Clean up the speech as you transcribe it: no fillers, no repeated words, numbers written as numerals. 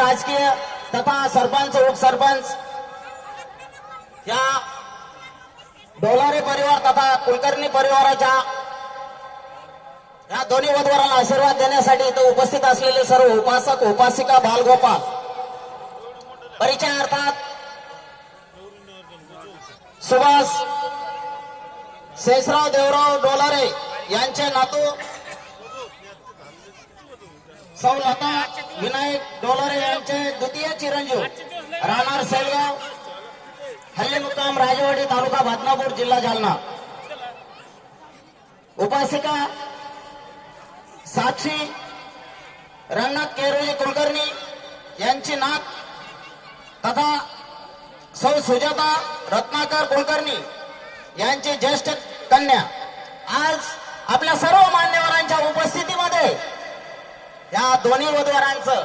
राजकीय तथा सरपंच उपसरपंच या डोलारे परिवार तथा कुलकर्णी परिवाराच्या या दोन्ही वधूवरांना आशीर्वाद देण्यासाठी इथे उपस्थित असलेले सर्व उपासक उपासिका बालगोपाल परिचयार्थात सुभाष शेषराव देवराव डोलारे यांचे नातू सौ लता विनायक डोलारे यांचे द्वितीय चिरंजीव राहणार सेलगाव हल्ली मुक्काम राजवाडी तालुका बदनापूर जिल्हा जालना उपासिका साक्षी रंगनाथ केरोजी कुलकर्णी यांची नात तथा सौ सुजाता रत्नाकर कुलकर्णी यांची ज्येष्ठ कन्या आज आपल्या सर्व मान्यवरांच्या उपस्थितीमध्ये या दोन्ही वधूवरांचं